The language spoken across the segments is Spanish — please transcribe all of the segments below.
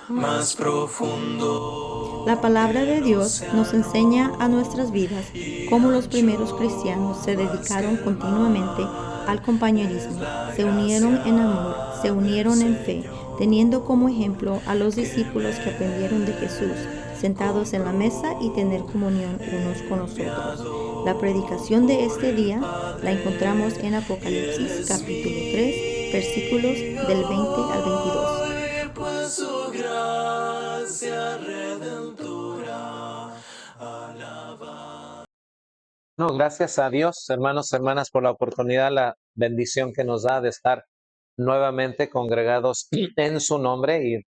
más profundo. La palabra de Dios nos enseña a nuestras vidas cómo los primeros cristianos se dedicaron continuamente al compañerismo, se unieron en amor, se unieron en fe, teniendo como ejemplo a los discípulos que aprendieron de Jesús, sentados en la mesa y tener comunión unos con los otros. La predicación de este día la encontramos en Apocalipsis capítulo 3, versículos del 20 al 22. Pues su gracia redentora alaba. No, gracias a Dios, hermanos, hermanas, por la oportunidad, la bendición que nos da de estar nuevamente congregados en su nombre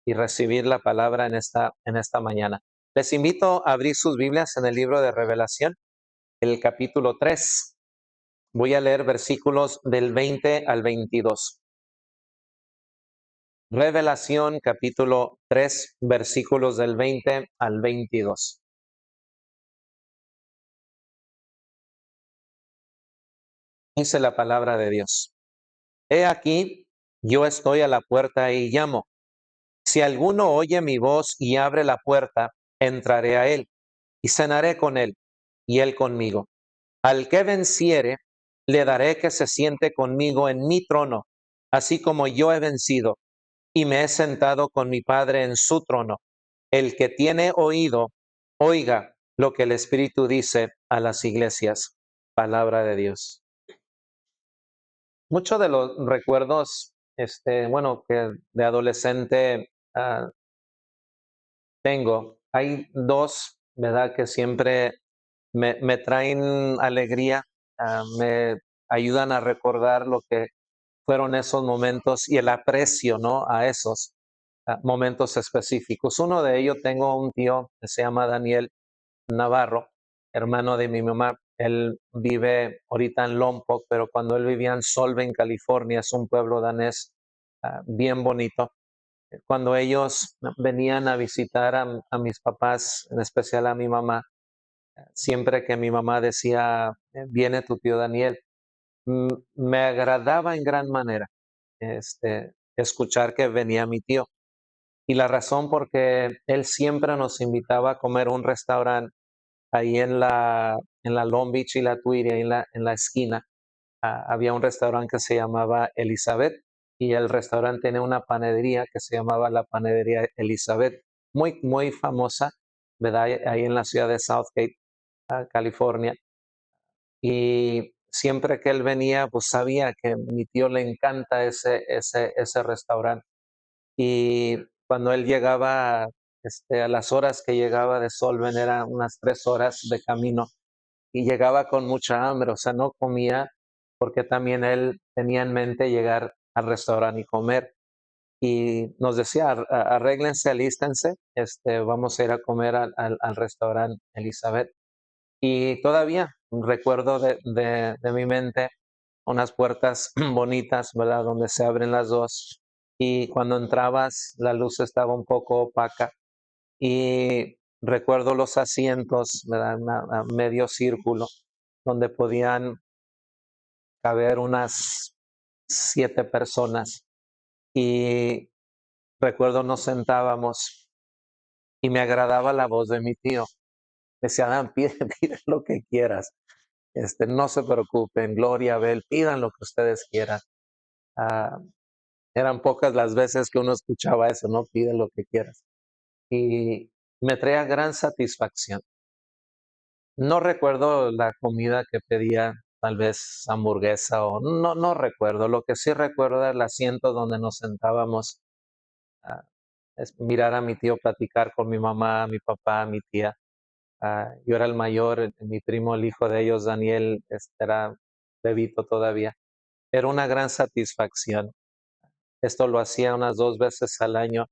y recibir la palabra en esta mañana. Les invito a abrir sus Biblias en el libro de Revelación, el capítulo 3. Voy a leer versículos del 20 al 22. Revelación, capítulo 3, versículos del 20 al 22. Dice la palabra de Dios. He aquí, yo estoy a la puerta y llamo. Si alguno oye mi voz y abre la puerta, entraré a él y cenaré con él y él conmigo. Al que venciere, le daré que se siente conmigo en mi trono, así como yo he vencido y me he sentado con mi Padre en su trono. El que tiene oído, oiga lo que el Espíritu dice a las iglesias. Palabra de Dios. Muchos de los recuerdos, que de adolescente tengo. Hay dos, ¿verdad? Que siempre me traen alegría, me ayudan a recordar lo que fueron esos momentos y el aprecio, ¿no? A esos momentos específicos. Uno de ellos, tengo un tío que se llama Daniel Navarro, hermano de mi mamá. Él vive ahorita en Lompoc, pero cuando él vivía en Solven, California, es un pueblo danés bien bonito. Cuando ellos venían a visitar a mis papás, en especial a mi mamá, siempre que mi mamá decía, viene tu tío Daniel, me agradaba en gran manera escuchar que venía mi tío. Y la razón porque él siempre nos invitaba a comer a un restaurante ahí en la Long Beach y la Tweedy, ahí en la esquina. Había un restaurante que se llamaba Elizabeth y el restaurante tiene una panadería que se llamaba la Panadería Elizabeth, muy, muy famosa, ¿verdad? Ahí en la ciudad de Southgate, California. Y siempre que él venía, pues sabía que a mi tío le encanta ese restaurante. Y cuando él llegaba, a las horas que llegaba de Solven, eran unas 3 horas de camino, y llegaba con mucha hambre, o sea, no comía porque también él tenía en mente llegar al restaurante y comer. Y nos decía, arréglense, alístense, vamos a ir a comer al restaurante Elizabeth. Y todavía recuerdo de mi mente unas puertas bonitas, ¿verdad? Donde se abren las dos. Y cuando entrabas, la luz estaba un poco opaca. Y recuerdo los asientos, ¿verdad? A medio círculo, donde podían caber unas 7 personas. Y recuerdo nos sentábamos y me agradaba la voz de mi tío. Decía, Adán, pide, pide lo que quieras. No se preocupen, Gloria, Abel, pidan lo que ustedes quieran. Ah, eran pocas las veces que uno escuchaba eso, ¿no? Pide lo que quieras. Y me traía gran satisfacción. No recuerdo la comida que pedía, tal vez hamburguesa o no recuerdo. Lo que sí recuerdo era el asiento donde nos sentábamos, ah, es mirar a mi tío platicar con mi mamá, mi papá, mi tía. Yo era el mayor, mi primo, el hijo de ellos, Daniel, era bebito todavía. Era una gran satisfacción. Esto lo hacía unas 2 veces al año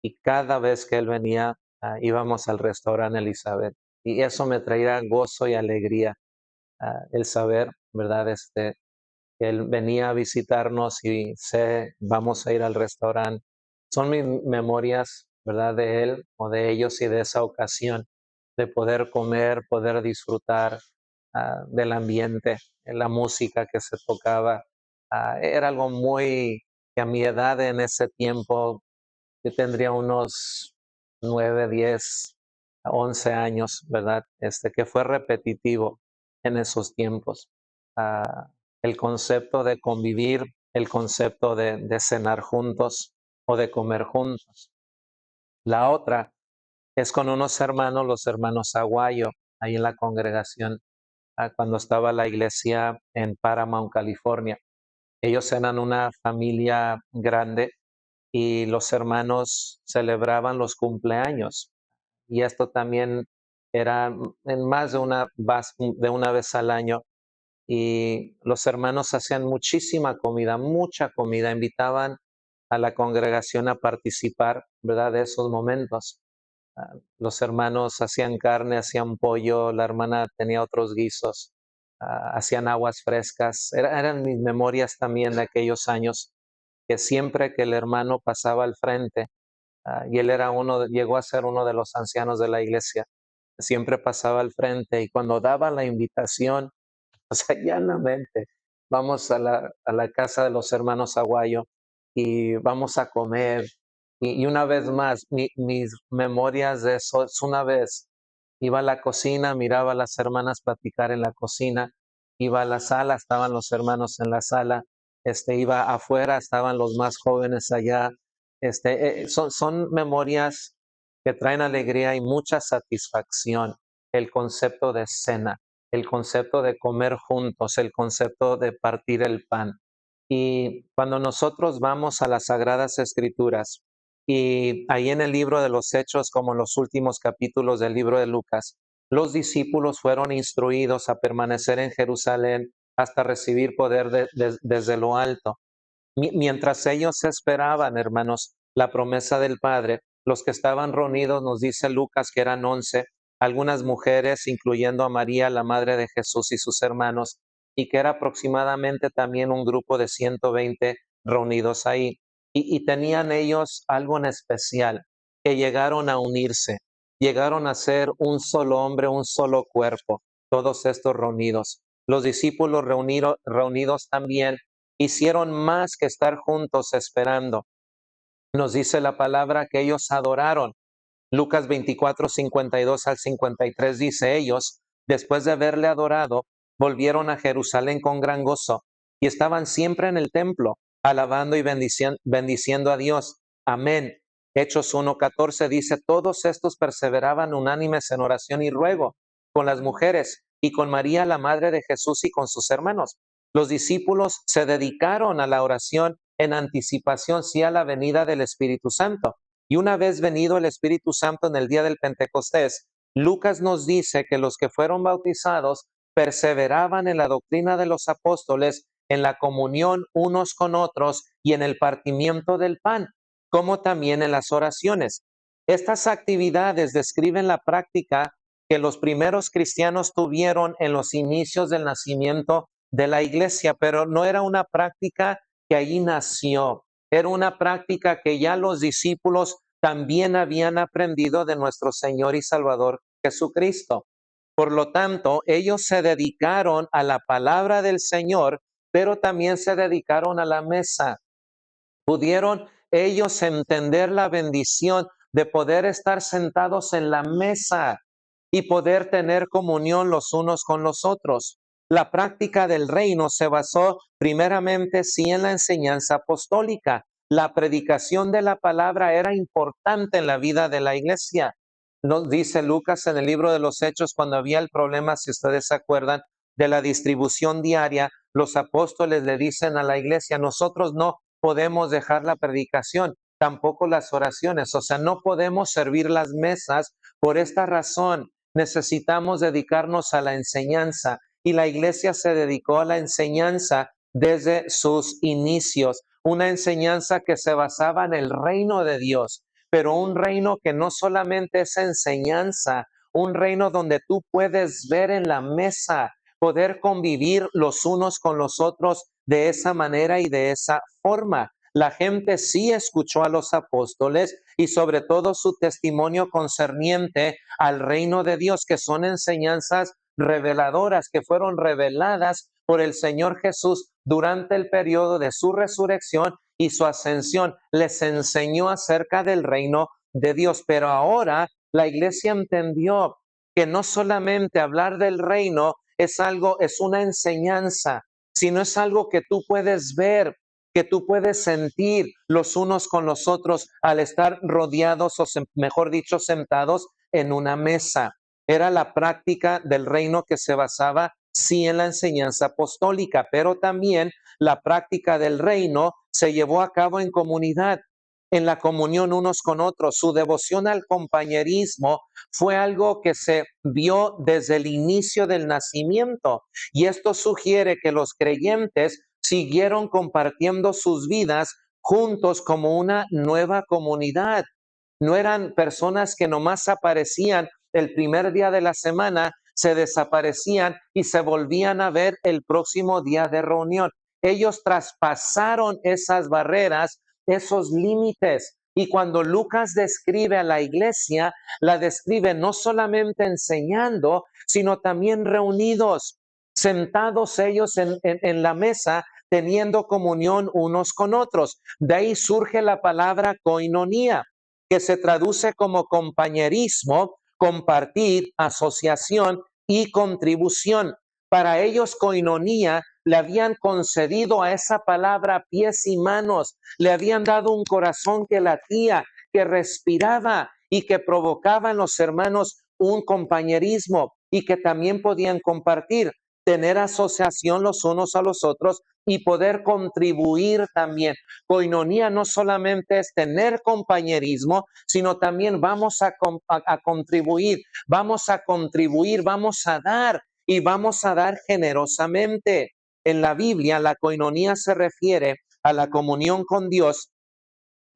y cada vez que él venía, íbamos al restaurante Elizabeth. Y eso me traía gozo y alegría, el saber, ¿verdad? Que él venía a visitarnos y sé, vamos a ir al restaurante. Son mis memorias, ¿verdad? De él o de ellos y de esa ocasión, de poder comer, poder disfrutar del ambiente, la música que se tocaba. Era algo muy, que a mi edad en ese tiempo yo tendría unos 9, 10, 11 años, ¿verdad? Que fue repetitivo en esos tiempos. Ah, el concepto de convivir, el concepto de cenar juntos o de comer juntos. La otra es con unos hermanos, los hermanos Aguayo, ahí en la congregación, cuando estaba la iglesia en Paramount, California. Ellos eran una familia grande y los hermanos celebraban los cumpleaños. Y esto también era en más de una vez al año. Y los hermanos hacían muchísima comida, mucha comida. Invitaban a la congregación a participar, ¿verdad? De esos momentos. Los hermanos hacían carne, hacían pollo, la hermana tenía otros guisos, hacían aguas frescas. Eran mis memorias también de aquellos años, que siempre que el hermano pasaba al frente, y él llegó a ser uno de los ancianos de la iglesia, siempre pasaba al frente y cuando daba la invitación, o sea, llanamente, vamos a la casa de los hermanos Aguayo y vamos a comer. Y una vez más, mis memorias de eso es una vez, iba a la cocina, miraba a las hermanas platicar en la cocina, iba a la sala, estaban los hermanos en la sala, iba afuera, estaban los más jóvenes allá. Son memorias que traen alegría y mucha satisfacción, el concepto de cena, el concepto de comer juntos, el concepto de partir el pan. Y cuando nosotros vamos a las Sagradas Escrituras, y ahí en el libro de los Hechos, como en los últimos capítulos del libro de Lucas, los discípulos fueron instruidos a permanecer en Jerusalén hasta recibir poder desde lo alto. Mientras ellos esperaban, hermanos, la promesa del Padre, los que estaban reunidos, nos dice Lucas que eran 11, algunas mujeres, incluyendo a María, la madre de Jesús y sus hermanos, y que era aproximadamente también un grupo de 120 reunidos ahí. Y tenían ellos algo en especial, que llegaron a unirse, llegaron a ser un solo hombre, un solo cuerpo, todos estos reunidos. Los discípulos reunidos también hicieron más que estar juntos esperando. Nos dice la palabra que ellos adoraron. Lucas 24, 52 al 53 dice: ellos, después de haberle adorado, volvieron a Jerusalén con gran gozo y estaban siempre en el templo, alabando y bendiciendo a Dios. Amén. Hechos 1:14 dice: todos estos perseveraban unánimes en oración y ruego con las mujeres y con María, la madre de Jesús, y con sus hermanos. Los discípulos se dedicaron a la oración en anticipación, sí, a la venida del Espíritu Santo. Y una vez venido el Espíritu Santo en el día del Pentecostés, Lucas nos dice que los que fueron bautizados perseveraban en la doctrina de los apóstoles, en la comunión unos con otros y en el partimiento del pan, como también en las oraciones. Estas actividades describen la práctica que los primeros cristianos tuvieron en los inicios del nacimiento de la iglesia, pero no era una práctica que allí nació. Era una práctica que ya los discípulos también habían aprendido de nuestro Señor y Salvador Jesucristo. Por lo tanto, ellos se dedicaron a la palabra del Señor, pero también se dedicaron a la mesa. Pudieron ellos entender la bendición de poder estar sentados en la mesa y poder tener comunión los unos con los otros. La práctica del reino se basó primeramente sí en la enseñanza apostólica. La predicación de la palabra era importante en la vida de la iglesia. Nos dice Lucas en el libro de los Hechos, cuando había el problema, si ustedes se acuerdan, de la distribución diaria, los apóstoles le dicen a la iglesia: nosotros no podemos dejar la predicación, tampoco las oraciones, o sea, no podemos servir las mesas. Por esta razón necesitamos dedicarnos a la enseñanza, y la iglesia se dedicó a la enseñanza desde sus inicios, una enseñanza que se basaba en el reino de Dios, pero un reino que no solamente es enseñanza, un reino donde tú puedes ver en la mesa, poder convivir los unos con los otros de esa manera y de esa forma. La gente sí escuchó a los apóstoles y sobre todo su testimonio concerniente al reino de Dios, que son enseñanzas reveladoras que fueron reveladas por el Señor Jesús durante el periodo de su resurrección y su ascensión. Les enseñó acerca del reino de Dios, pero ahora la iglesia entendió que no solamente hablar del reino es algo, es una enseñanza, sino es algo que tú puedes ver, que tú puedes sentir los unos con los otros al estar rodeados o mejor dicho, sentados en una mesa. Era la práctica del reino que se basaba sí en la enseñanza apostólica, pero también la práctica del reino se llevó a cabo en comunidad, en la comunión unos con otros. Su devoción al compañerismo fue algo que se vio desde el inicio del nacimiento, y esto sugiere que los creyentes siguieron compartiendo sus vidas juntos como una nueva comunidad. No eran personas que nomás aparecían el primer día de la semana, se desaparecían y se volvían a ver el próximo día de reunión. Ellos traspasaron esas barreras, esos límites. Y cuando Lucas describe a la iglesia, la describe no solamente enseñando, sino también reunidos, sentados ellos en la mesa, teniendo comunión unos con otros. De ahí surge la palabra koinonía, que se traduce como compañerismo, compartir, asociación y contribución. Para ellos, koinonía le habían concedido a esa palabra pies y manos, le habían dado un corazón que latía, que respiraba y que provocaba en los hermanos un compañerismo y que también podían compartir, tener asociación los unos a los otros y poder contribuir también. Koinonía no solamente es tener compañerismo, sino también vamos a contribuir, vamos a dar y vamos a dar generosamente. En la Biblia, la koinonía se refiere a la comunión con Dios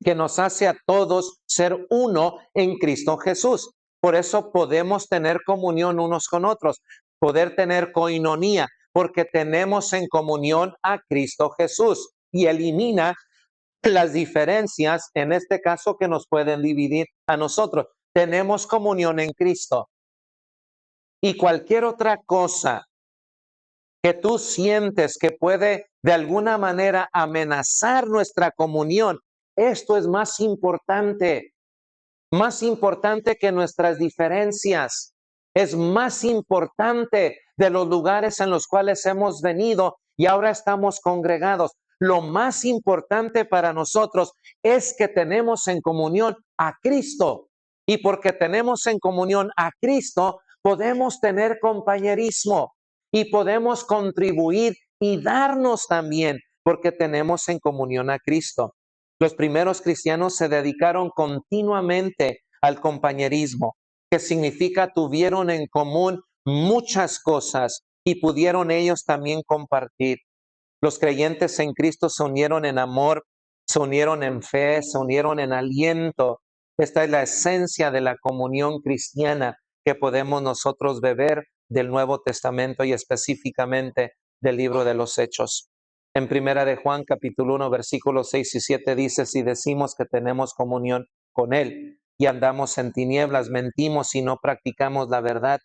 que nos hace a todos ser uno en Cristo Jesús. Por eso podemos tener comunión unos con otros, poder tener koinonía, porque tenemos en comunión a Cristo Jesús y elimina las diferencias, en este caso, que nos pueden dividir a nosotros. Tenemos comunión en Cristo. Y cualquier otra cosa que tú sientes que puede de alguna manera amenazar nuestra comunión, esto es más importante que nuestras diferencias. Es más importante de los lugares en los cuales hemos venido y ahora estamos congregados. Lo más importante para nosotros es que tenemos en comunión a Cristo. Y porque tenemos en comunión a Cristo, podemos tener compañerismo y podemos contribuir y darnos también, porque tenemos en comunión a Cristo. Los primeros cristianos se dedicaron continuamente al compañerismo, que significa tuvieron en común muchas cosas y pudieron ellos también compartir. Los creyentes en Cristo se unieron en amor, se unieron en fe, se unieron en aliento. Esta es la esencia de la comunión cristiana que podemos nosotros beber del Nuevo Testamento y específicamente del libro de los Hechos. En Primera de Juan, capítulo 1, versículos 6 y 7 dice, si decimos que tenemos comunión con Él y andamos en tinieblas, mentimos y no practicamos la verdad.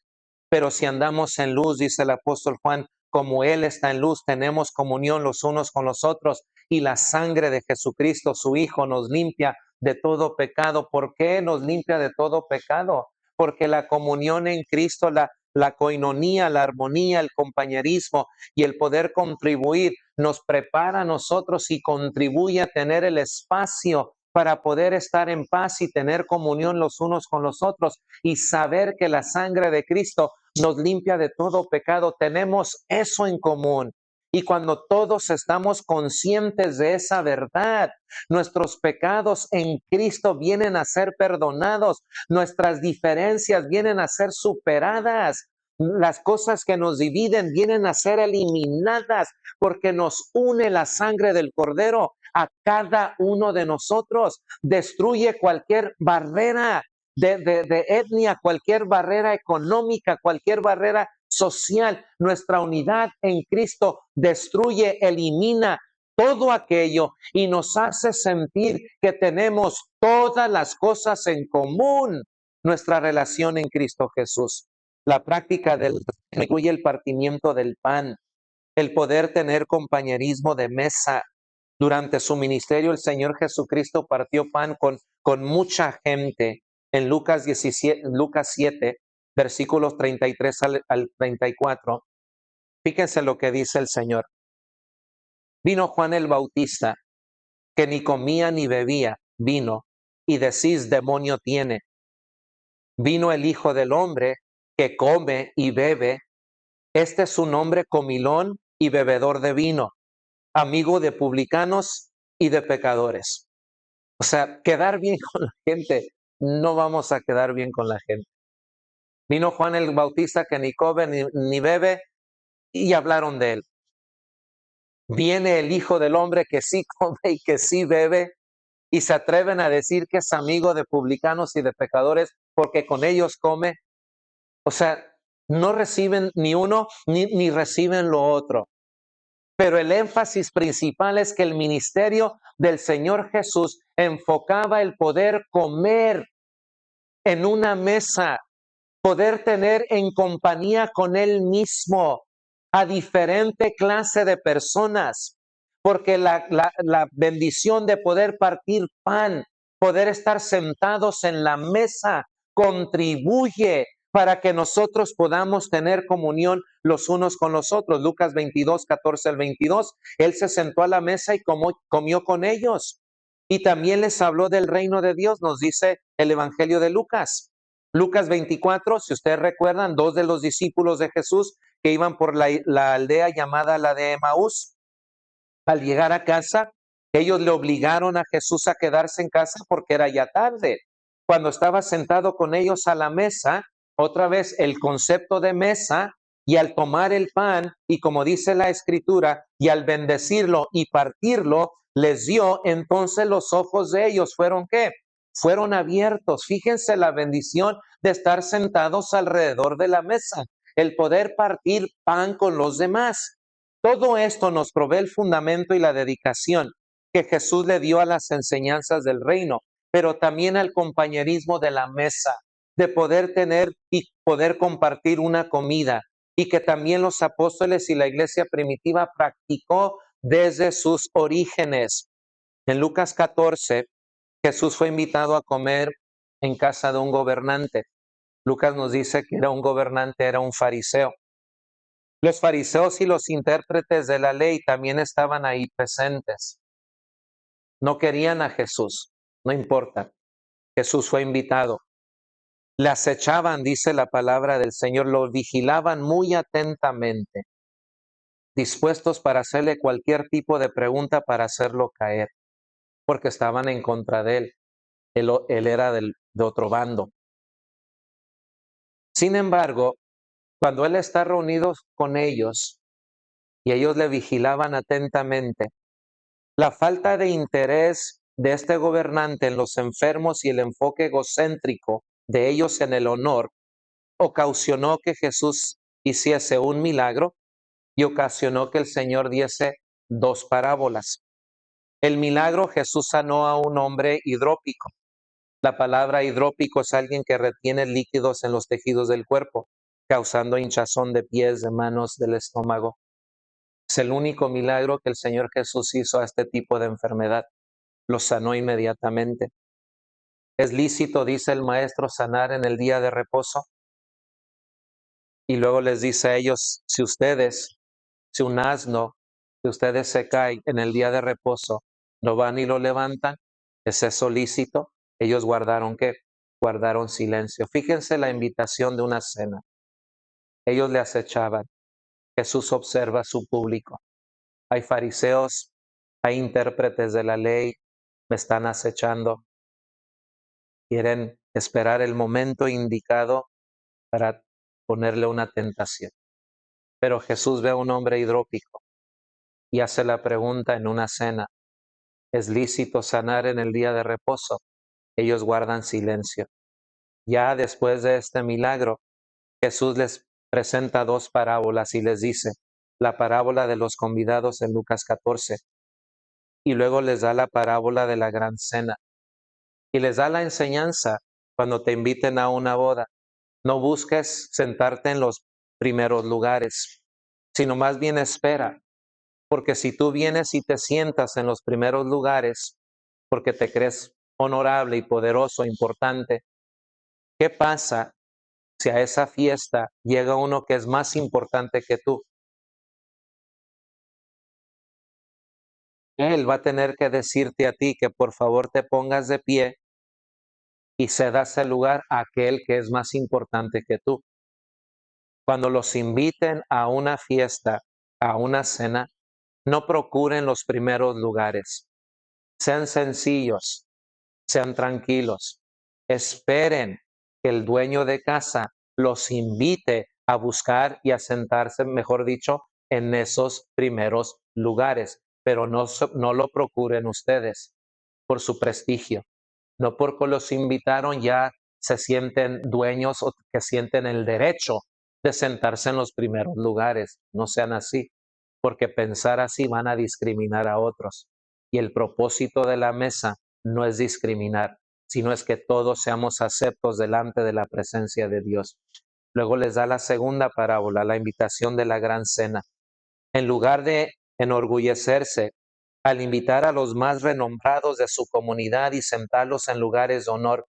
Pero si andamos en luz, dice el apóstol Juan, como Él está en luz, tenemos comunión los unos con los otros y la sangre de Jesucristo, su Hijo, nos limpia de todo pecado. ¿Por qué nos limpia de todo pecado? Porque la comunión en Cristo, la koinonía, la armonía, el compañerismo y el poder contribuir nos prepara a nosotros y contribuye a tener el espacio para poder estar en paz y tener comunión los unos con los otros y saber que la sangre de Cristo nos limpia de todo pecado. Tenemos eso en común. Y cuando todos estamos conscientes de esa verdad, nuestros pecados en Cristo vienen a ser perdonados, nuestras diferencias vienen a ser superadas, las cosas que nos dividen vienen a ser eliminadas porque nos une la sangre del Cordero a cada uno de nosotros, destruye cualquier barrera de etnia, cualquier barrera económica, cualquier barrera social. Nuestra unidad en Cristo destruye, elimina todo aquello y nos hace sentir que tenemos todas las cosas en común. Nuestra relación en Cristo Jesús. La práctica del incluye el partimiento del pan, el poder tener compañerismo de mesa, Durante su ministerio, el Señor Jesucristo partió pan con mucha gente. En Lucas 17, Lucas 7, versículos 33 al 34. Fíjense lo que dice el Señor. Vino Juan el Bautista, que ni comía ni bebía vino, y decís, demonio tiene. Vino el Hijo del Hombre, que come y bebe. Este es un hombre comilón y bebedor de vino, amigo de publicanos y de pecadores. O sea, quedar bien con la gente, no vamos a quedar bien con la gente. Vino Juan el Bautista, que ni come ni bebe, y hablaron de él. Viene el Hijo del Hombre, que sí come y que sí bebe, y se atreven a decir que es amigo de publicanos y de pecadores porque con ellos come. O sea, no reciben ni uno ni reciben lo otro. Pero el énfasis principal es que el ministerio del Señor Jesús enfocaba el poder comer en una mesa, poder tener en compañía con Él mismo a diferente clase de personas, porque la bendición de poder partir pan, poder estar sentados en la mesa, contribuye para que nosotros podamos tener comunión los unos con los otros. Lucas 22, 14 al 22, Él se sentó a la mesa y comió con ellos. Y también les habló del reino de Dios, nos dice el Evangelio de Lucas. Lucas 24, si ustedes recuerdan, dos de los discípulos de Jesús que iban por la aldea llamada la de Emaús, al llegar a casa, ellos le obligaron a Jesús a quedarse en casa porque era ya tarde. Cuando estaba sentado con ellos a la mesa, otra vez el concepto de mesa, y al tomar el pan, y como dice la escritura, y al bendecirlo y partirlo, les dio, entonces los ojos de ellos fueron ¿qué? Fueron abiertos. Fíjense la bendición de estar sentados alrededor de la mesa, el poder partir pan con los demás. Todo esto nos provee el fundamento y la dedicación que Jesús le dio a las enseñanzas del reino, pero también al compañerismo de la mesa, de poder tener y poder compartir una comida, y que también los apóstoles y la iglesia primitiva practicó desde sus orígenes. En Lucas 14, Jesús fue invitado a comer en casa de un gobernante. Lucas nos dice que era un gobernante, era un fariseo. Los fariseos y los intérpretes de la ley también estaban ahí presentes. No querían a Jesús, no importa. Jesús fue invitado. Le acechaban, dice la palabra del Señor, lo vigilaban muy atentamente, dispuestos para hacerle cualquier tipo de pregunta para hacerlo caer, porque estaban en contra de él. Él era de otro bando. Sin embargo, cuando él está reunido con ellos y ellos le vigilaban atentamente, la falta de interés de este gobernante en los enfermos y el enfoque egocéntrico de ellos en el honor ocasionó que Jesús hiciese un milagro y ocasionó que el Señor diese dos parábolas. El milagro, Jesús sanó a un hombre hidrópico. La palabra hidrópico es alguien que retiene líquidos en los tejidos del cuerpo, causando hinchazón de pies, de manos, del estómago. Es el único milagro que el Señor Jesús hizo a este tipo de enfermedad. Lo sanó inmediatamente. Es lícito, dice el maestro, sanar en el día de reposo. Y luego les dice a ellos, si un asno, si ustedes se caen en el día de reposo, no van y lo levantan, ¿es eso lícito? Ellos guardaron ¿qué? Guardaron silencio. Fíjense la invitación de una cena. Ellos le acechaban. Jesús observa a su público. Hay fariseos, hay intérpretes de la ley, me están acechando. Quieren esperar el momento indicado para ponerle una tentación. Pero Jesús ve a un hombre hidrópico y hace la pregunta en una cena. ¿Es lícito sanar en el día de reposo? Ellos guardan silencio. Ya después de este milagro, Jesús les presenta dos parábolas y les dice, la parábola de los convidados en Lucas 14, y luego les da la parábola de la gran cena. Y les da la enseñanza cuando te inviten a una boda. No busques sentarte en los primeros lugares, sino más bien espera Porque si tú vienes y te sientas en los primeros lugares, porque te crees honorable y poderoso, importante, ¿qué pasa si a esa fiesta llega uno que es más importante que tú? Él va a tener que decirte a ti que por favor te pongas de pie y cedas el lugar a aquel que es más importante que tú. Cuando los inviten a una fiesta, a una cena, no procuren los primeros lugares. Sean sencillos, sean tranquilos. Esperen que el dueño de casa los invite a buscar y a sentarse, mejor dicho, en esos primeros lugares. Pero no lo procuren ustedes por su prestigio. No porque los invitaron ya se sienten dueños o que sienten el derecho de sentarse en los primeros lugares. No sean así, porque pensar así van a discriminar a otros. Y el propósito de la mesa no es discriminar, sino es que todos seamos aceptos delante de la presencia de Dios. Luego les da la segunda parábola, la invitación de la gran cena. En lugar de enorgullecerse al invitar a los más renombrados de su comunidad y sentarlos en lugares de honor,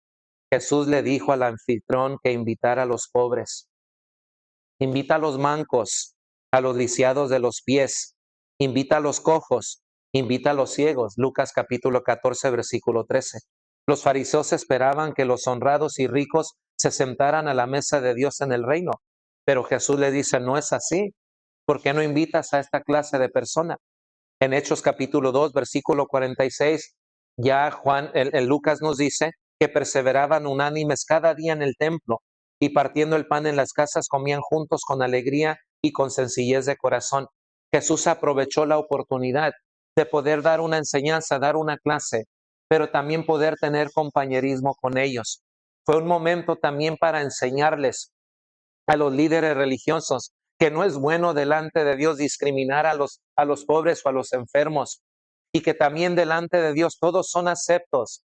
Jesús le dijo al anfitrión que invitara a los pobres. Invita a los mancos, a los lisiados de los pies, invita a los cojos, invita a los ciegos. Lucas capítulo 14, versículo 13. Los fariseos esperaban que los honrados y ricos se sentaran a la mesa de Dios en el reino, pero Jesús le dice, no es así. ¿Por qué no invitas a esta clase de persona? En Hechos capítulo 2, versículo 46, ya el Lucas nos dice que perseveraban unánimes cada día en el templo y partiendo el pan en las casas comían juntos con alegría y con sencillez de corazón. Jesús aprovechó la oportunidad de poder dar una enseñanza, dar una clase, pero también poder tener compañerismo con ellos. Fue un momento también para enseñarles a los líderes religiosos que no es bueno delante de Dios discriminar a los pobres o a los enfermos y que también delante de Dios todos son aceptos.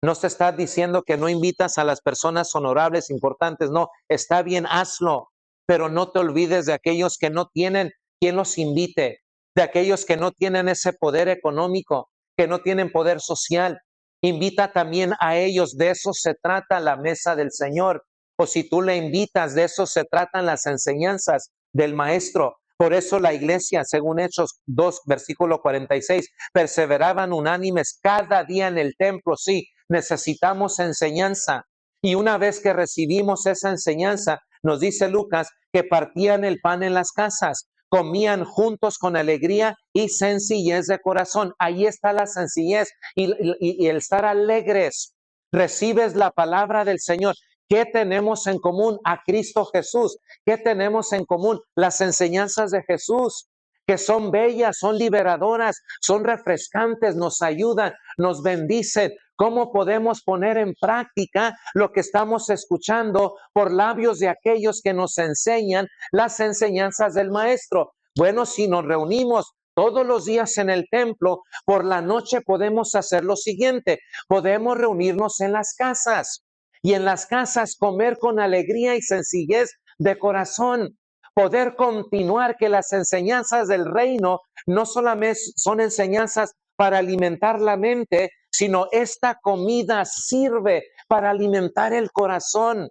No se está diciendo que no invitas a las personas honorables, importantes, no, está bien, hazlo, pero no te olvides de aquellos que no tienen quien los invite, de aquellos que no tienen ese poder económico, que no tienen poder social. Invita también a ellos, de eso se trata la mesa del Señor. O si tú le invitas, de eso se tratan las enseñanzas del Maestro. Por eso la iglesia, según Hechos 2, versículo 46, perseveraban unánimes cada día en el templo. Sí, necesitamos enseñanza. Y una vez que recibimos esa enseñanza, nos dice Lucas que partían el pan en las casas, comían juntos con alegría y sencillez de corazón. Ahí está la sencillez y el estar alegres. Recibes la palabra del Señor. ¿Qué tenemos en común? A Cristo Jesús. ¿Qué tenemos en común? Las enseñanzas de Jesús, que son bellas, son liberadoras, son refrescantes, nos ayudan, nos bendicen. ¿Cómo podemos poner en práctica lo que estamos escuchando por labios de aquellos que nos enseñan las enseñanzas del Maestro? Bueno, si nos reunimos todos los días en el templo, por la noche podemos hacer lo siguiente, podemos reunirnos en las casas y en las casas comer con alegría y sencillez de corazón. Poder continuar que las enseñanzas del reino no solamente son enseñanzas para alimentar la mente, sino esta comida sirve para alimentar el corazón,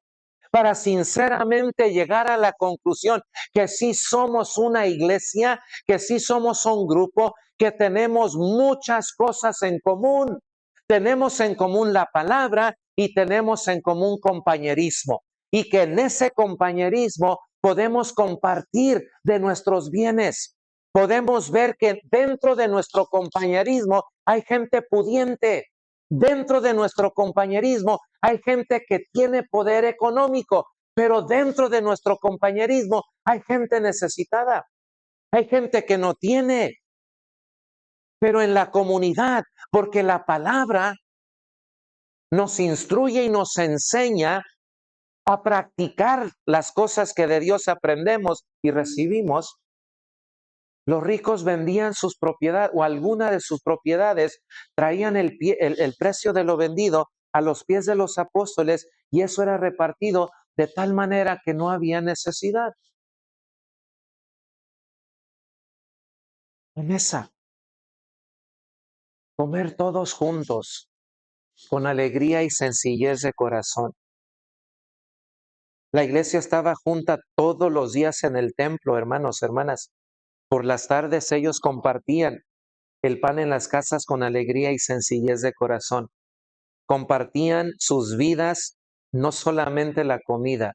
para sinceramente llegar a la conclusión que sí somos una iglesia, que sí somos un grupo, que tenemos muchas cosas en común. Tenemos en común la palabra y tenemos en común compañerismo. Y que en ese compañerismo podemos compartir de nuestros bienes. Podemos ver que dentro de nuestro compañerismo hay gente pudiente. Dentro de nuestro compañerismo hay gente que tiene poder económico, pero dentro de nuestro compañerismo hay gente necesitada. Hay gente que no tiene, pero en la comunidad, porque la palabra nos instruye y nos enseña a practicar las cosas que de Dios aprendemos y recibimos. Los ricos vendían sus propiedades o alguna de sus propiedades, traían el precio de lo vendido a los pies de los apóstoles y eso era repartido de tal manera que no había necesidad. La mesa, comer todos juntos, con alegría y sencillez de corazón. La iglesia estaba junta todos los días en el templo, hermanos, hermanas. Por las tardes ellos compartían el pan en las casas con alegría y sencillez de corazón. Compartían sus vidas, no solamente la comida,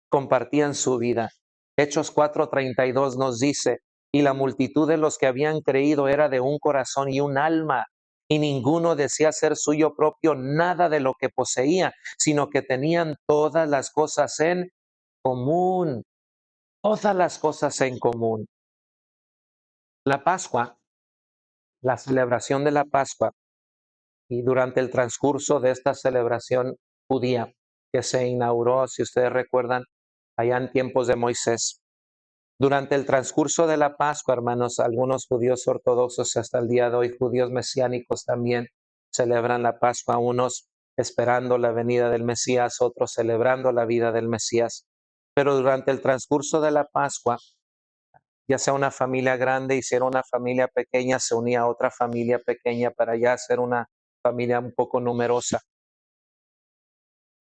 compartían su vida. Hechos 4:32 nos dice, y la multitud de los que habían creído era de un corazón y un alma, y ninguno decía ser suyo propio nada de lo que poseía, sino que tenían todas las cosas en común, todas las cosas en común. La Pascua, la celebración de la Pascua, y durante el transcurso de esta celebración judía que se inauguró, si ustedes recuerdan, allá en tiempos de Moisés. Durante el transcurso de la Pascua, hermanos, algunos judíos ortodoxos hasta el día de hoy, judíos mesiánicos también celebran la Pascua, unos esperando la venida del Mesías, otros celebrando la vida del Mesías. Pero durante el transcurso de la Pascua, ya sea una familia grande y si era una familia pequeña, se unía a otra familia pequeña para ya hacer una familia un poco numerosa.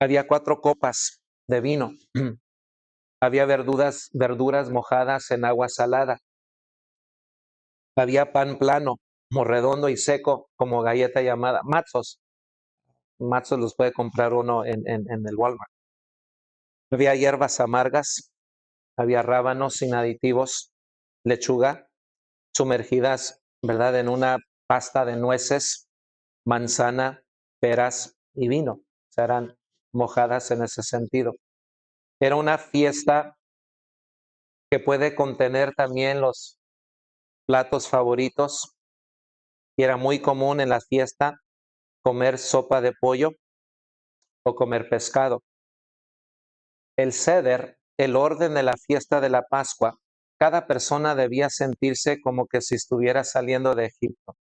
Había 4 copas de vino. Había verduras mojadas en agua salada. Había pan plano, como redondo y seco, como galleta llamada matzos. Matzos los puede comprar uno en el Walmart. Había hierbas amargas, había rábanos sin aditivos, lechuga sumergidas, ¿verdad?, en una pasta de nueces, manzana, peras y vino. O sea, eran mojadas en ese sentido. Era una fiesta que puede contener también los platos favoritos y era muy común en la fiesta comer sopa de pollo o comer pescado. El Seder, el orden de la fiesta de la Pascua, cada persona debía sentirse como que si estuviera saliendo de Egipto.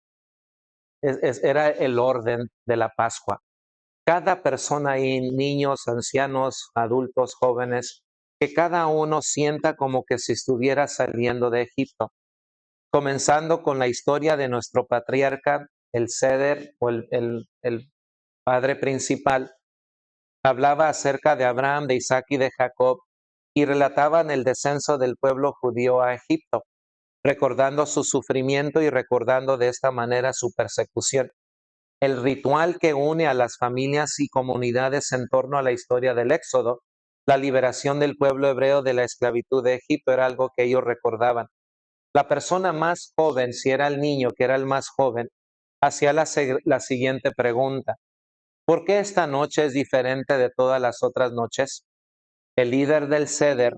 Era el orden de la Pascua. Cada persona ahí, niños, ancianos, adultos, jóvenes, que cada uno sienta como que si estuviera saliendo de Egipto. Comenzando con la historia de nuestro patriarca, el Seder o el padre principal, hablaba acerca de Abraham, de Isaac y de Jacob y relataban el descenso del pueblo judío a Egipto, recordando su sufrimiento y recordando de esta manera su persecución. El ritual que une a las familias y comunidades en torno a la historia del Éxodo, la liberación del pueblo hebreo de la esclavitud de Egipto, era algo que ellos recordaban. La persona más joven, si era el niño que era el más joven, hacía la siguiente pregunta: ¿por qué esta noche es diferente de todas las otras noches? El líder del Seder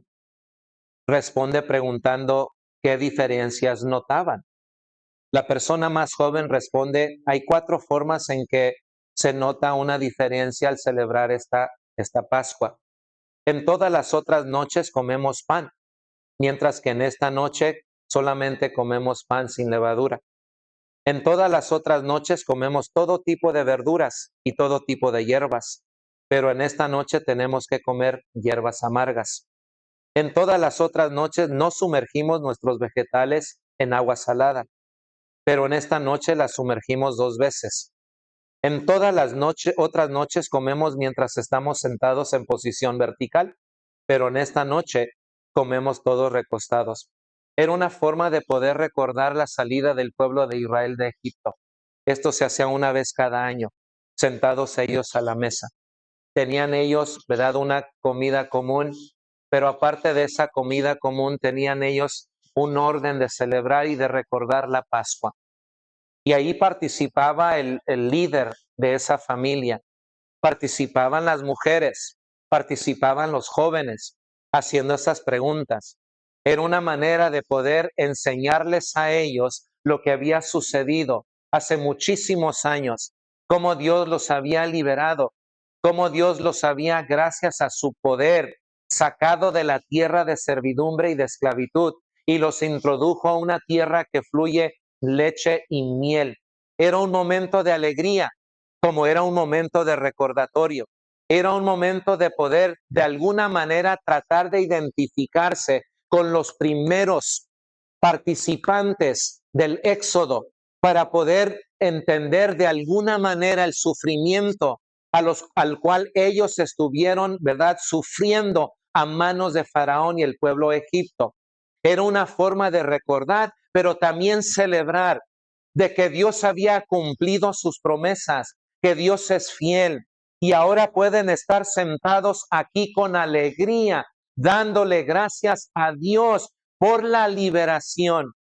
responde preguntando qué diferencias notaban. La persona más joven responde: hay 4 formas en que se nota una diferencia al celebrar esta Pascua. En todas las otras noches comemos pan, mientras que en esta noche solamente comemos pan sin levadura. En todas las otras noches comemos todo tipo de verduras y todo tipo de hierbas, pero en esta noche tenemos que comer hierbas amargas. En todas las otras noches no sumergimos nuestros vegetales en agua salada, pero en esta noche las sumergimos 2 veces. En todas las otras noches comemos mientras estamos sentados en posición vertical, pero en esta noche comemos todos recostados. Era una forma de poder recordar la salida del pueblo de Israel de Egipto. Esto se hacía una vez cada año, sentados ellos a la mesa. Tenían ellos, ¿verdad?, una comida común, pero aparte de esa comida común, tenían ellos un orden de celebrar y de recordar la Pascua. Y ahí participaba el líder de esa familia, participaban las mujeres, participaban los jóvenes, haciendo esas preguntas. Era una manera de poder enseñarles a ellos lo que había sucedido hace muchísimos años, cómo Dios los había liberado, cómo Dios los había, gracias a su poder, sacado de la tierra de servidumbre y de esclavitud y los introdujo a una tierra que fluye leche y miel. Era un momento de alegría, como era un momento de recordatorio. Era un momento de poder, de alguna manera, tratar de identificarse con los primeros participantes del Éxodo para poder entender de alguna manera el sufrimiento al cual ellos estuvieron, ¿verdad?, sufriendo a manos de Faraón y el pueblo de Egipto. Era una forma de recordar, pero también celebrar de que Dios había cumplido sus promesas, que Dios es fiel y ahora pueden estar sentados aquí con alegría, dándole gracias a Dios por la liberación,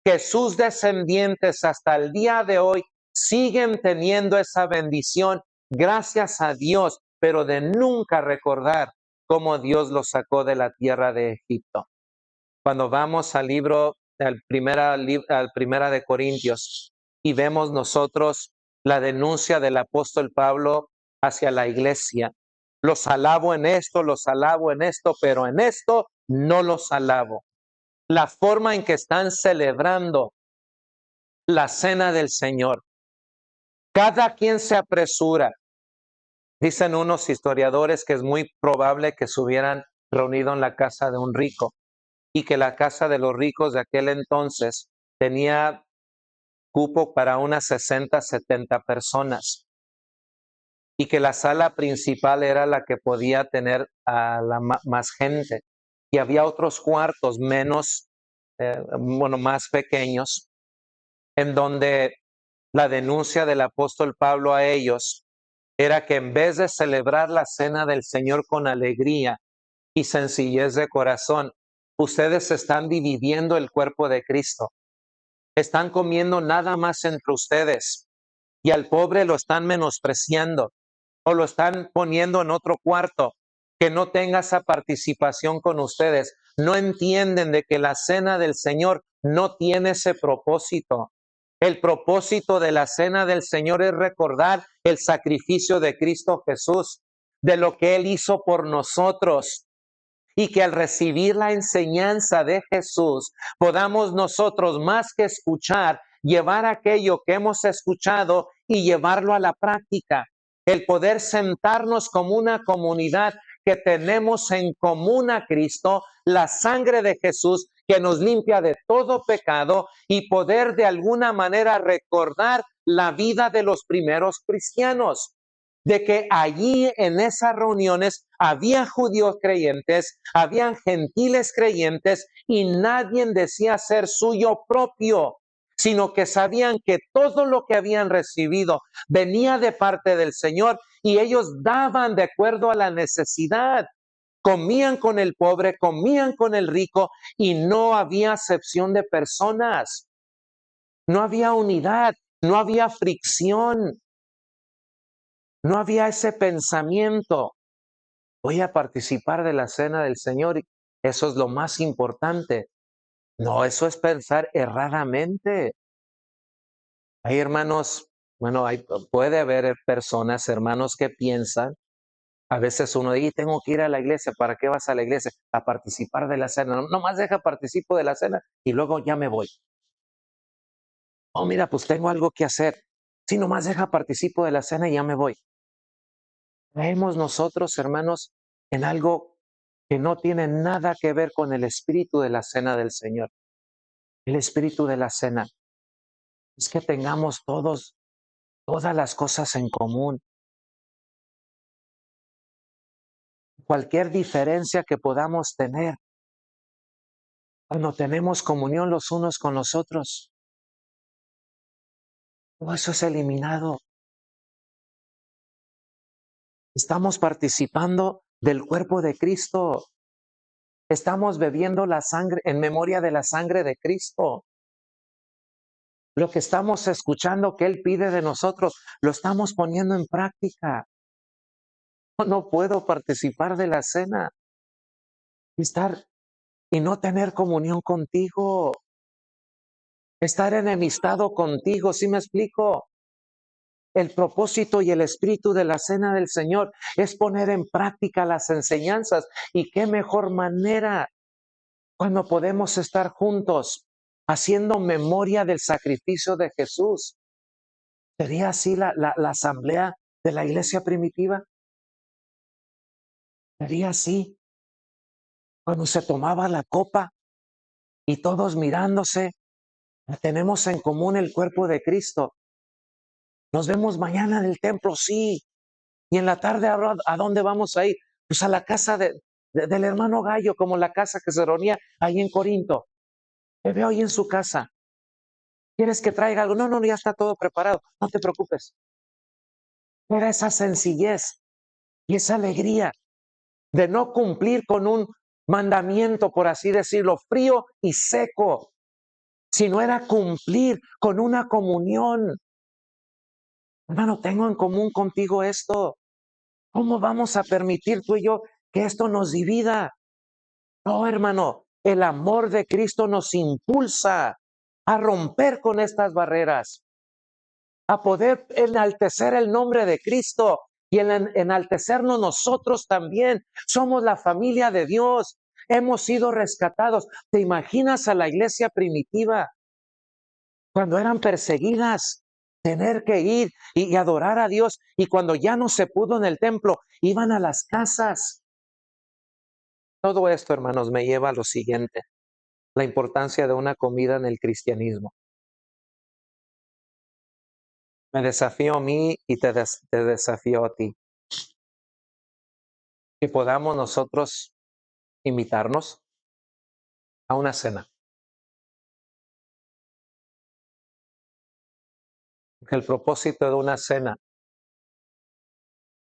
que sus descendientes hasta el día de hoy siguen teniendo esa bendición, gracias a Dios, pero de nunca recordar cómo Dios los sacó de la tierra de Egipto. Cuando vamos al libro, al primera de Corintios, y vemos nosotros la denuncia del apóstol Pablo hacia la iglesia. Los alabo en esto, pero en esto no los alabo. La forma en que están celebrando la cena del Señor. Cada quien se apresura. Dicen unos historiadores que es muy probable que se hubieran reunido en la casa de un rico y que la casa de los ricos de aquel entonces tenía cupo para unas 60, 70 personas y que la sala principal era la que podía tener a la más gente y había otros cuartos más pequeños en donde la denuncia del apóstol Pablo a ellos era que en vez de celebrar la cena del Señor con alegría y sencillez de corazón, ustedes están dividiendo el cuerpo de Cristo. Están comiendo nada más entre ustedes y al pobre lo están menospreciando o lo están poniendo en otro cuarto que no tenga esa participación con ustedes. No entienden de que la cena del Señor no tiene ese propósito. El propósito de la cena del Señor es recordar el sacrificio de Cristo Jesús, de lo que Él hizo por nosotros. Y que al recibir la enseñanza de Jesús, podamos nosotros más que escuchar, llevar aquello que hemos escuchado y llevarlo a la práctica. El poder sentarnos como una comunidad que tenemos en común a Cristo, la sangre de Jesús que nos limpia de todo pecado y poder de alguna manera recordar la vida de los primeros cristianos, de que allí en esas reuniones había judíos creyentes, habían gentiles creyentes y nadie decía ser suyo propio, sino que sabían que todo lo que habían recibido venía de parte del Señor y ellos daban de acuerdo a la necesidad. Comían con el pobre, comían con el rico y no había acepción de personas. No había unidad, no había fricción. No había ese pensamiento. Voy a participar de la cena del Señor y eso es lo más importante. No, eso es pensar erradamente. Hay hermanos, puede haber personas, hermanos, que piensan, a veces uno dice, tengo que ir a la iglesia, ¿para qué vas a la iglesia? A participar de la cena. No, nomás deja participo de la cena y luego ya me voy. Oh, mira, pues tengo algo que hacer. Sí, nomás deja participo de la cena y ya me voy. Creemos nosotros, hermanos, en algo que no tiene nada que ver con el espíritu de la cena del Señor. El espíritu de la cena es que tengamos todas las cosas en común. Cualquier diferencia que podamos tener, cuando tenemos comunión los unos con los otros, todo eso es eliminado. Estamos participando del cuerpo de Cristo. Estamos bebiendo la sangre en memoria de la sangre de Cristo. Lo que estamos escuchando que Él pide de nosotros, lo estamos poniendo en práctica. No puedo participar de la cena y no tener comunión contigo. Estar enemistado contigo, ¿sí me explico? El propósito y el espíritu de la cena del Señor es poner en práctica las enseñanzas. Y qué mejor manera cuando podemos estar juntos haciendo memoria del sacrificio de Jesús. ¿Sería así la asamblea de la iglesia primitiva? ¿Sería así? Cuando se tomaba la copa y todos mirándose, Tenemos en común el cuerpo de Cristo. Nos vemos mañana en el templo, sí. Y en la tarde, ¿a dónde vamos a ir? Pues a la casa del hermano Gallo, como la casa que se reunía ahí en Corinto. Te veo ahí en su casa. ¿Quieres que traiga algo? No, no, ya está todo preparado. No te preocupes. Era esa sencillez y esa alegría de no cumplir con un mandamiento, por así decirlo, frío y seco, sino era cumplir con una comunión. Hermano, tengo en común contigo esto. ¿Cómo vamos a permitir tú y yo que esto nos divida? No, hermano, el amor de Cristo nos impulsa a romper con estas barreras, a poder enaltecer el nombre de Cristo y enaltecernos nosotros también. Somos la familia de Dios, hemos sido rescatados. ¿Te imaginas a la iglesia primitiva cuando eran perseguidas? Tener que ir y adorar a Dios, y cuando ya no se pudo en el templo, iban a las casas. Todo esto, hermanos, me lleva a lo siguiente: la importancia de una comida en el cristianismo. Me desafío a mí y te desafío a ti. Que podamos nosotros invitarnos a una cena. Que el propósito de una cena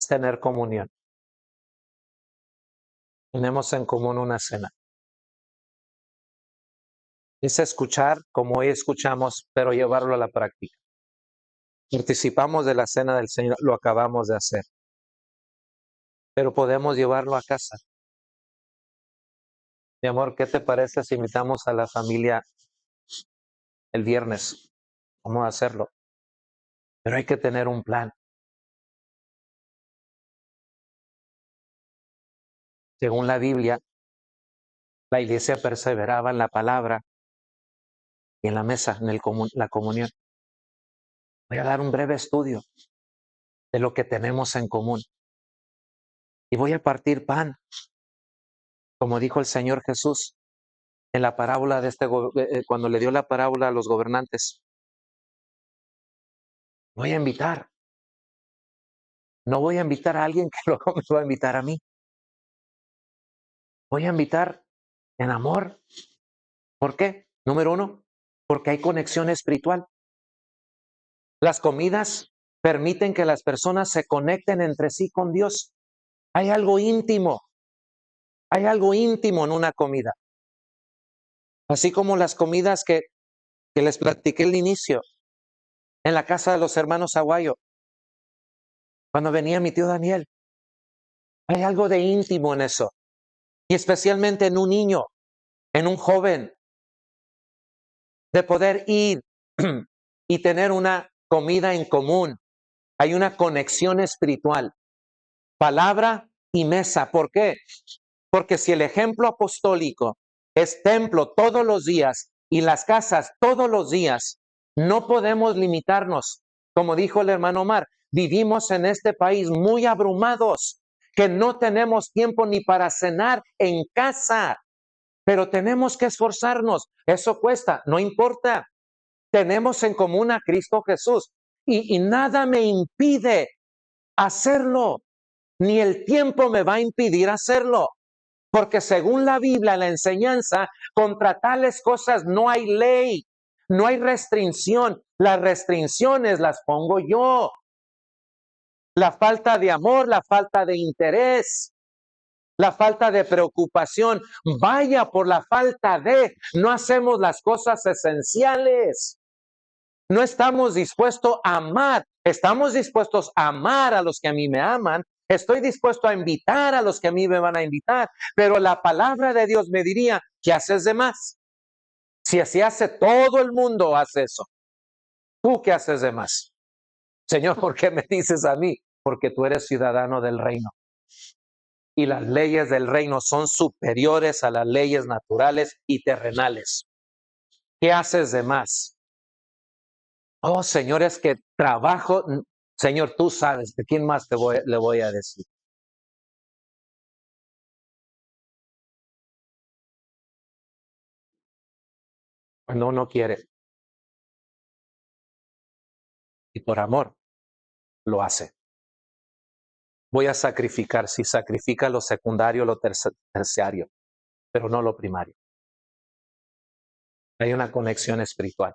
es tener comunión. Tenemos en común una cena. Es escuchar como hoy escuchamos, pero llevarlo a la práctica. Participamos de la cena del Señor, lo acabamos de hacer, pero podemos llevarlo a casa. Mi amor, ¿qué te parece si invitamos a la familia el viernes? Vamos a hacerlo, pero hay que tener un plan. Según la Biblia, la iglesia perseveraba en la palabra y en la mesa, en la comunión. Voy a dar un breve estudio de lo que tenemos en común. Y voy a partir pan, como dijo el Señor Jesús en la parábola de cuando le dio la parábola a los gobernantes. Voy a invitar. No voy a invitar a alguien que luego me va a invitar a mí. Voy a invitar en amor. ¿Por qué? Número uno, porque hay conexión espiritual. Las comidas permiten que las personas se conecten entre sí con Dios. Hay algo íntimo. Hay algo íntimo en una comida. Así como las comidas que les platiqué al inicio, en la casa de los hermanos Aguayo, cuando venía mi tío Daniel. Hay algo de íntimo en eso. Y especialmente en un niño, en un joven, de poder ir y tener una comida en común. Hay una conexión espiritual. Palabra y mesa. ¿Por qué? Porque si el ejemplo apostólico es templo todos los días y las casas todos los días, no podemos limitarnos. Como dijo el hermano Omar, vivimos en este país muy abrumados, que no tenemos tiempo ni para cenar en casa, pero tenemos que esforzarnos. Eso cuesta, no importa. Tenemos en común a Cristo Jesús y nada me impide hacerlo, ni el tiempo me va a impedir hacerlo. Porque según la Biblia, la enseñanza, contra tales cosas no hay ley, no hay restricción. Las restricciones las pongo yo. La falta de amor, la falta de interés, la falta de preocupación. Vaya por la falta de, no hacemos las cosas esenciales. No estamos dispuestos a amar. Estamos dispuestos a amar a los que a mí me aman. Estoy dispuesto a invitar a los que a mí me van a invitar. Pero la palabra de Dios me diría, ¿qué haces de más? Si así hace todo el mundo, hace eso. ¿Tú qué haces de más? Señor, ¿por qué me dices a mí? Porque tú eres ciudadano del reino. Y las leyes del reino son superiores a las leyes naturales y terrenales. ¿Qué haces de más? Oh, Señor, es que trabajo. Señor, tú sabes, ¿de quién más le voy a decir? Cuando uno quiere. y por amor lo hace. Voy a sacrificar, si sacrifica lo secundario, lo terciario, pero no lo primario. Hay una conexión espiritual.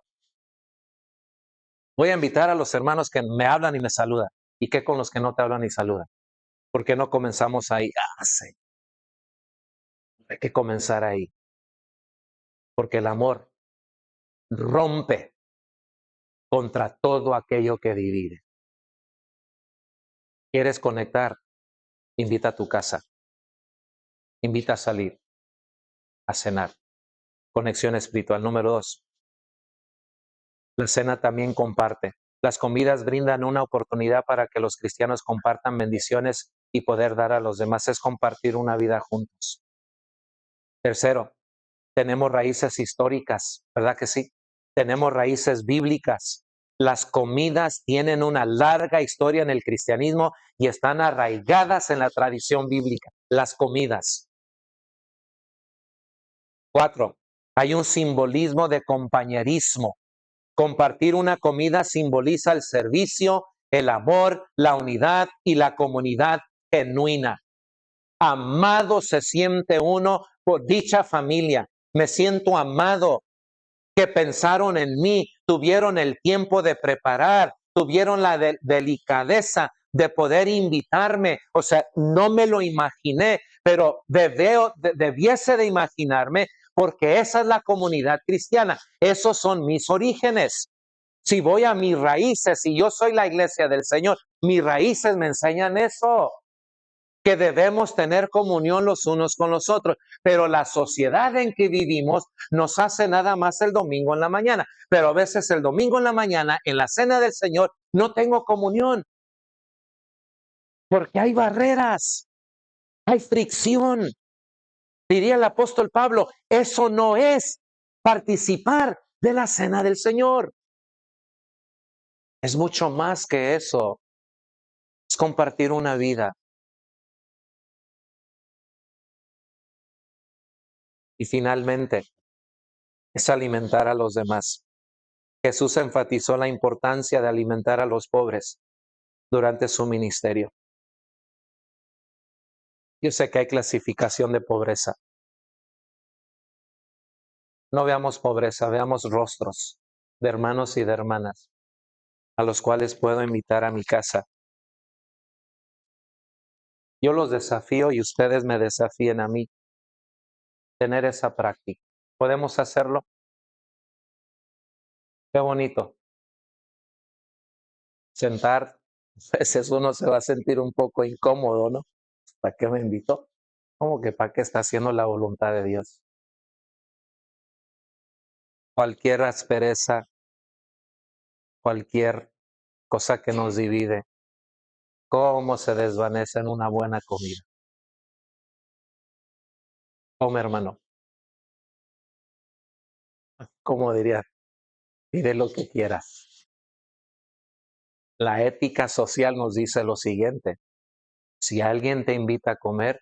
Voy a invitar a los hermanos que me hablan y me saludan. ¿Y qué con los que no te hablan y saludan? ¿Por qué no comenzamos ahí? Sí. Hay que comenzar ahí. Porque el amor rompe contra todo aquello que divide. ¿Quieres conectar? Invita a tu casa. Invita a salir, a cenar. Conexión espiritual. Número 2. La cena también comparte. Las comidas brindan una oportunidad para que los cristianos compartan bendiciones y poder dar a los demás. Es compartir una vida juntos. Tercero, tenemos raíces históricas, ¿verdad que sí? Tenemos raíces bíblicas. Las comidas tienen una larga historia en el cristianismo y están arraigadas en la tradición bíblica. Las comidas. 4. Hay un simbolismo de compañerismo. Compartir una comida simboliza el servicio, el amor, la unidad y la comunidad genuina. Amado se siente uno por dicha familia. Me siento amado, que pensaron en mí, tuvieron el tiempo de preparar, tuvieron la delicadeza de poder invitarme. O sea, no me lo imaginé, pero debiese de imaginarme, porque esa es la comunidad cristiana. Esos son mis orígenes. Si voy a mis raíces y yo soy la iglesia del Señor, mis raíces me enseñan eso, que debemos tener comunión los unos con los otros. Pero la sociedad en que vivimos nos hace nada más el domingo en la mañana. Pero a veces el domingo en la mañana, en la cena del Señor, no tengo comunión. Porque hay barreras, hay fricción. Diría el apóstol Pablo, eso no es participar de la cena del Señor. Es mucho más que eso. Es compartir una vida. Y finalmente, es alimentar a los demás. Jesús enfatizó la importancia de alimentar a los pobres durante su ministerio. Yo sé que hay clasificación de pobreza. No veamos pobreza, veamos rostros de hermanos y de hermanas a los cuales puedo invitar a mi casa. Yo los desafío y ustedes me desafíen a mí. Tener esa práctica. ¿Podemos hacerlo? Qué bonito. Sentar, a veces uno se va a sentir un poco incómodo, ¿no? ¿Para qué me invitó? ¿Cómo que para qué está haciendo la voluntad de Dios? Cualquier aspereza, cualquier cosa que nos divide, cómo se desvanece en una buena comida. Come, hermano. Como diría, pide lo que quieras. La ética social nos dice lo siguiente: si alguien te invita a comer,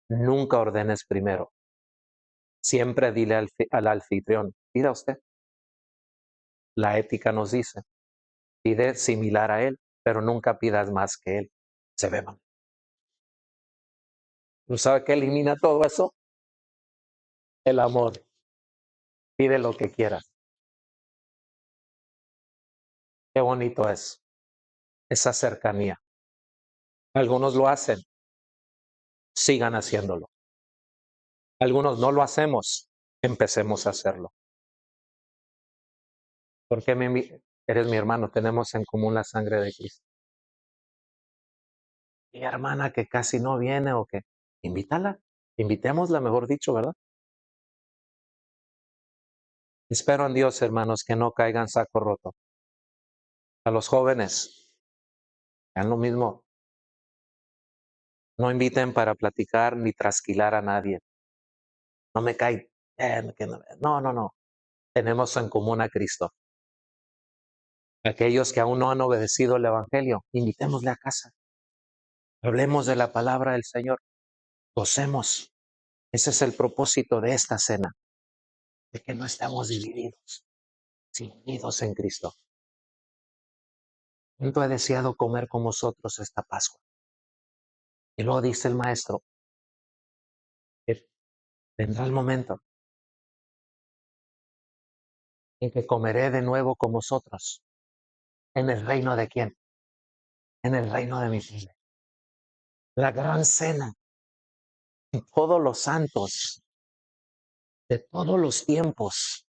nunca ordenes primero. Siempre dile al anfitrión, pida usted. La ética nos dice, pide similar a él, pero nunca pidas más que él. Se ve mal. ¿No sabe qué elimina todo eso? El amor. Pide lo que quieras. Qué bonito es esa cercanía. Algunos lo hacen, sigan haciéndolo. Algunos no lo hacemos, empecemos a hacerlo. ¿Por qué eres mi hermano? Tenemos en común la sangre de Cristo. Mi hermana que casi no viene o que, invítala, invitémosla, mejor dicho, ¿verdad? Espero en Dios, hermanos, que no caigan saco roto. A los jóvenes, hagan lo mismo. No inviten para platicar ni trasquilar a nadie. No me cae bien, no. Tenemos en común a Cristo. Aquellos que aún no han obedecido el Evangelio, invitémosle a casa. Hablemos de la palabra del Señor. Gocemos. Ese es el propósito de esta cena, de que no estemos divididos, sino unidos en Cristo. Tanto he deseado comer con vosotros esta Pascua. Y luego dice el maestro, que vendrá el momento en que comeré de nuevo con vosotros. ¿En el reino de quién? En el reino de mi Padre. La gran cena. Todos los santos de todos los tiempos.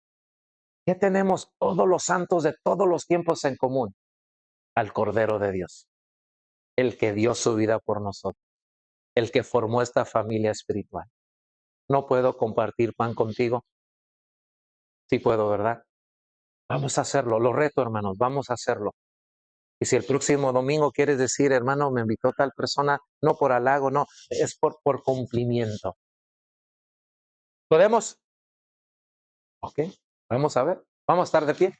¿Qué tenemos todos los santos de todos los tiempos en común? Al Cordero de Dios, el que dio su vida por nosotros, el que formó esta familia espiritual. ¿No puedo compartir pan contigo? Sí puedo, ¿verdad? Vamos a hacerlo. Lo reto, hermanos, vamos a hacerlo. Y si el próximo domingo quieres decir, hermano, me invitó tal persona, no por halago, no, es por cumplimiento. ¿Podemos? Ok, vamos a ver. Vamos a estar de pie.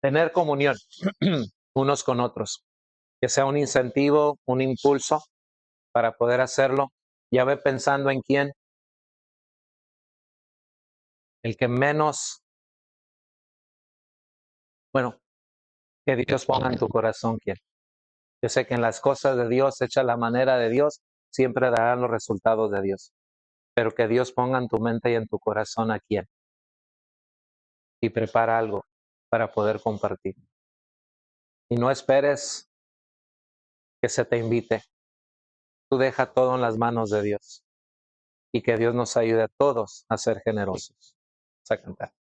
Tener comunión unos con otros. Que sea un incentivo, un impulso para poder hacerlo. Ya ve pensando en quién. El que menos, bueno, que Dios ponga en tu corazón quién. Yo sé que en las cosas de Dios, hecha la manera de Dios, siempre darán los resultados de Dios. Pero que Dios ponga en tu mente y en tu corazón a quién. Y prepara algo para poder compartir. Y no esperes que se te invite. Tú deja todo en las manos de Dios. Y que Dios nos ayude a todos a ser generosos. Vamos a cantar.